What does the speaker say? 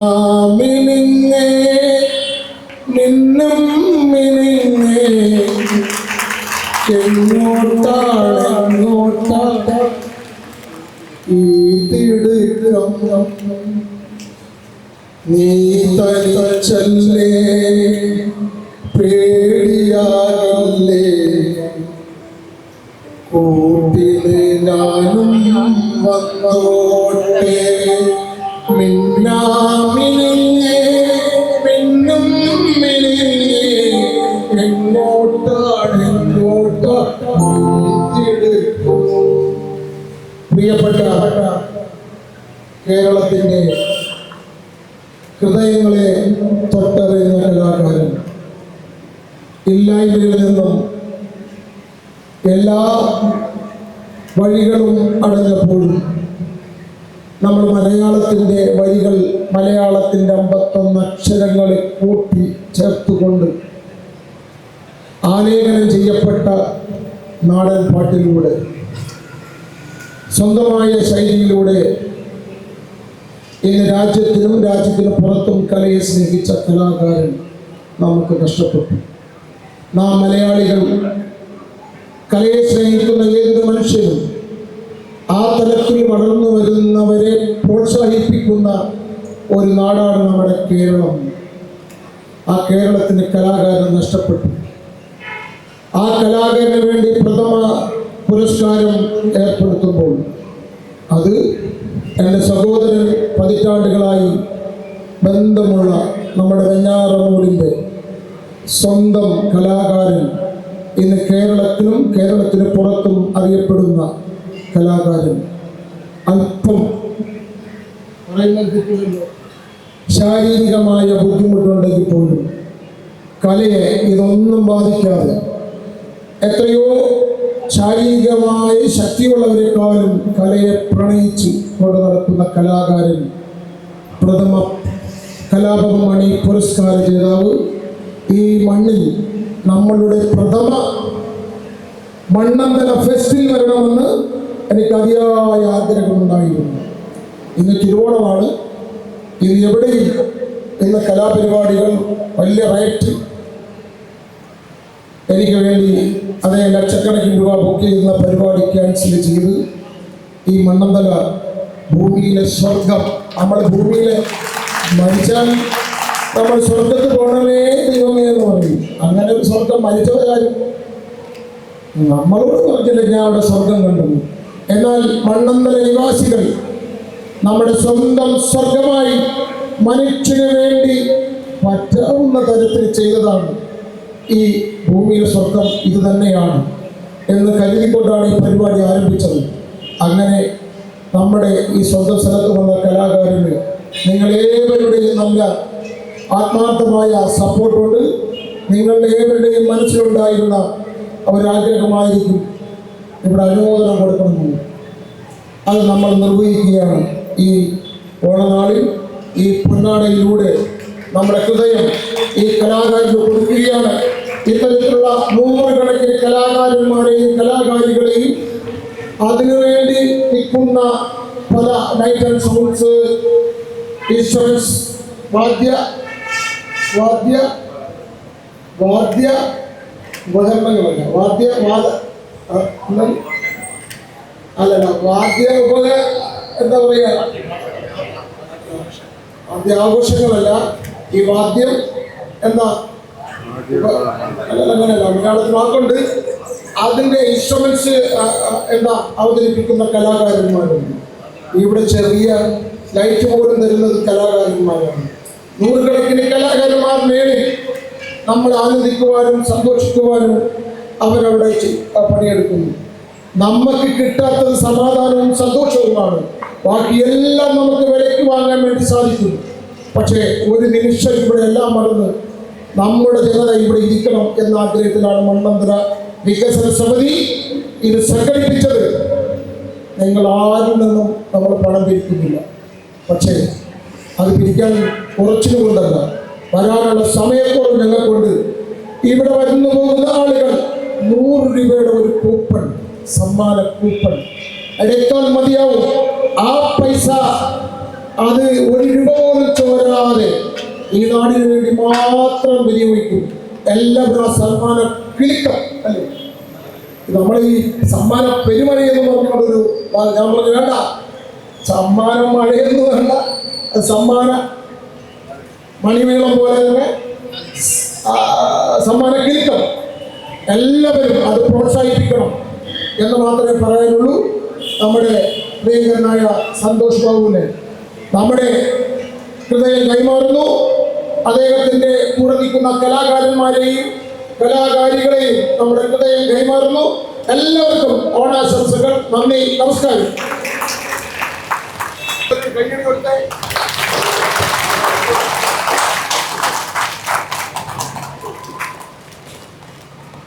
മിനിങ്ങേ നിന്നും മിനിങ്ങേ എങ്ങോട്ടാണ് ഈ തിടുക്കം നീ തനിച്ചല്ലേ പേടിയാകല്ലേ കൂട്ടിലെ ഞാനും വന്നോട്ടെ മിന്നാമിനിങ്ങേ മിന്നും മിനിങ്ങേ എങ്ങോട്ടാണ് പ്രിയപ്പെട്ട കേരളത്തിൻ്റെ ഹൃദയങ്ങളെ തൊട്ടറിയുന്ന കലാകാരൻ ഇല്ലായ്മയിൽ നിന്നും എല്ലാ വഴികളും അടഞ്ഞപ്പോഴും നമ്മൾ മലയാളത്തിൻ്റെ വരികൾ മലയാളത്തിൻ്റെ 51 അക്ഷരങ്ങളെ കൂട്ടി ചേർത്തുകൊണ്ട് ആലേഖനം ചെയ്യപ്പെട്ട നാടൻ പാട്ടിലൂടെ സ്വന്തമായ ശൈലിയിലൂടെ ഇന്ന് രാജ്യത്തിനും പുറത്തും കലയെ സ്നേഹിച്ച കലാകാരൻ നമുക്ക് നഷ്ടപ്പെട്ടു. നാം മലയാളികൾ കലയെ സ്നേഹിക്കുന്ന ഏതൊരു മനുഷ്യനും ആ തലത്തിൽ വളർന്നു വരുന്നവരെ പ്രോത്സാഹിപ്പിക്കുന്ന ഒരു നാടാണ് നമ്മുടെ കേരളം. ആ കേരളത്തിന് കലാകാരൻ നഷ്ടപ്പെട്ടു. ആ കലാകാരന് വേണ്ടി പ്രഥമ പുരസ്കാരം ഏർപ്പെടുത്തുമ്പോൾ അത് എൻ്റെ സഹോദരൻ പതിറ്റാണ്ടുകളായി ബന്ധമുള്ള നമ്മുടെ വെഞ്ഞാറമൂടിൻ്റെ സ്വന്തം കലാകാരൻ, ഇന്ന് കേരളത്തിന് പുറത്തും അറിയപ്പെടുന്ന കലാകാരൻ, അല്പം ശാരീരികമായ ബുദ്ധിമുട്ടുണ്ടെങ്കിൽ പോലും കലയെ ഇതൊന്നും ബാധിക്കാതെ എത്രയോ ശാരീരികമായി ശക്തിയുള്ളവരെക്കാളും കലയെ പ്രണയിച്ച് കൊണ്ട് നടക്കുന്ന കലാകാരൻ, പ്രഥമ കലാഭവൻ പുരസ്കാര ജേതാവ്, ഈ മണ്ണിൽ നമ്മളുടെ പ്രഥമ മണ്ണന്തല ഫെസ്റ്റിൽ വരണമെന്ന് എനിക്ക് അതിയായ ആഗ്രഹമുണ്ടായിരുന്നു. ഇന്ന് തിരുവോണമാണ്. ഇത് എവിടെയും ഇന്ന് കലാപരിപാടികൾ വലിയ റേറ്റ് എനിക്ക് വേണ്ടി അതേ ലക്ഷക്കണക്കിന് രൂപ ബുക്ക് ചെയ്യുന്ന പരിപാടി ക്യാൻസൽ ചെയ്ത് ഈ മണ്ണന്തല ഭൂമിയിലെ സ്വർഗം, നമ്മൾ ഭൂമിയിലെ മരിച്ചാൽ നമ്മൾ സ്വർഗത്ത് പോകണമേ ദൈവമേ എന്ന് പറയും. അങ്ങനെ ഒരു സ്വർഗം മരിച്ചവരാരും നമ്മളോട് പറഞ്ഞില്ല ഞാൻ അവിടെ സ്വർഗം കണ്ടു. എന്നാൽ മണ്ണന്തല നിവാസികൾ നമ്മുടെ സ്വന്തം സ്വർഗമായി മനുഷ്യന് വേണ്ടി പറ്റാവുന്ന തരത്തിൽ ചെയ്തതാണ്. ഈ ഭൂമിയിലെ സ്വർഗം ഇത് തന്നെയാണ് എന്ന് കരുതിക്കൊണ്ടാണ് ഈ പരിപാടി ആരംഭിച്ചത്. അങ്ങനെ നമ്മുടെ ഈ സ്വന്തം സ്ഥലത്ത് വന്ന കലാകാരന് നിങ്ങളേവരുടെയും നല്ല ആത്മാർത്ഥമായ സപ്പോർട്ടുണ്ട്. നിങ്ങളുടെ ഏവരുടെയും മനസ്സിലുണ്ടായിരുന്ന ഒരാഗ്രഹമായിരിക്കും ഇവിടെ അനുമോദനം കൊടുക്കണമെന്ന്. അത് നമ്മൾ നിർവഹിക്കുകയാണ്. ഈ ഓണനാളിൽ ഈ പൊന്നാടയിലൂടെ നമ്മുടെ ഹൃദയം ഈ കലാകാരന് കൊടുക്കുകയാണ്. ഇത്തരത്തിലുള്ള 100 കണക്കിന് കലാകാരന്മാരെയും കലാകാരികളെയും അതിനുവേണ്ടി നിൽക്കുന്ന പല ലൈറ്റ് ആൻഡ് സൗണ്ട്സ്, ഇൻസ്ട്രുമെന്റ്സ്, വാദ്യ ഉപകരണങ്ങളല്ല, വാദ്യ എന്താ പറയുക, വാദ്യ ആഘോഷങ്ങളല്ല, ഈ വാദ്യം എന്താ അങ്ങനെയല്ല, മലയാളത്തിൽ വാക്കുണ്ട്. അതിൻ്റെ ഇൻസ്ട്രുമെന്റ്സ് എന്താ അവതരിപ്പിക്കുന്ന കലാകാരന്മാരുണ്ട്. ഇവിടെ ചെറിയ ലൈറ്റ് പോലും തരുന്നത് കലാകാരന്മാരാണ്. 100 കണക്കിന് കലാകാരന്മാർ മേളിൽ നമ്മൾ ആനന്ദിക്കുവാനും സന്തോഷിക്കുവാനും അവരവിടെ പണിയെടുക്കുന്നു. നമുക്ക് കിട്ടാത്തത് സമാധാനവും സന്തോഷവുമാണ്. ബാക്കിയെല്ലാം നമുക്ക് വിലയ്ക്ക് വാങ്ങാൻ വേണ്ടി സാധിക്കും. പക്ഷേ ഒരു നിമിഷം ഇവിടെ എല്ലാം മറന്ന് നമ്മുടെ ജനത ഇവിടെ ഇരിക്കണം എന്ന ആഗ്രഹത്തിലാണ് മണ്ണന്തല വികസന സമിതി ഇത് സംഘടിപ്പിച്ചത്. നിങ്ങൾ ആരിൽ നിന്നും നമ്മൾ പണം പിരിക്കുന്നില്ല. പക്ഷേ അത് പിരിക്കാൻ കുറച്ചിനുകൊണ്ടല്ല, വരാനുള്ള സമയത്തോളം ഞങ്ങൾക്കുണ്ട്. ഇവിടെ വരുന്നു പോകുന്ന ആളുകൾ 100 രൂപയുടെ ഒരു കൂപ്പൺ, സമ്മാന കൂപ്പൺ എടുത്താൽ മതിയാവും. ആ പൈസ അത് ഒരു രൂപ പോലും ചോരാതെ ഈ നാടിന് വേണ്ടി മാത്രം വിനിയോഗിക്കും. എല്ലാവരും ആ സമ്മാന കിളിക്കം അല്ലേ, നമ്മൾ ഈ സമ്മാന പെരുമഴ എന്ന് പറഞ്ഞുകൊണ്ടൊരു നമ്മൾ വേണ്ട, സമ്മാനം മഴയെന്ന് വേണ്ട, സമ്മാന മണിമേളം പോലെ തന്നെ സമ്മാന കിളിക്കം, എല്ലാവരും അത് പ്രോത്സാഹിപ്പിക്കണം എന്ന് മാത്രമേ പറയാനുള്ളൂ. നമ്മുടെ പ്രിയങ്കരനായ സന്തോഷ് ബാബുവിനെ നമ്മുടെ ഹൃദയം കൈമാറുന്നു. അദ്ദേഹത്തിൻ്റെ കൂടെ നിൽക്കുന്ന കലാകാരന്മാരെയും കലാകാരികളെയും നമ്മുടെ ഹൃദയം കൈമാറുന്നു. എല്ലാവർക്കും ഓണാശംസകൾ. നന്ദി, നമസ്കാരം. കൈയ്യടി കൊടുത്തേ.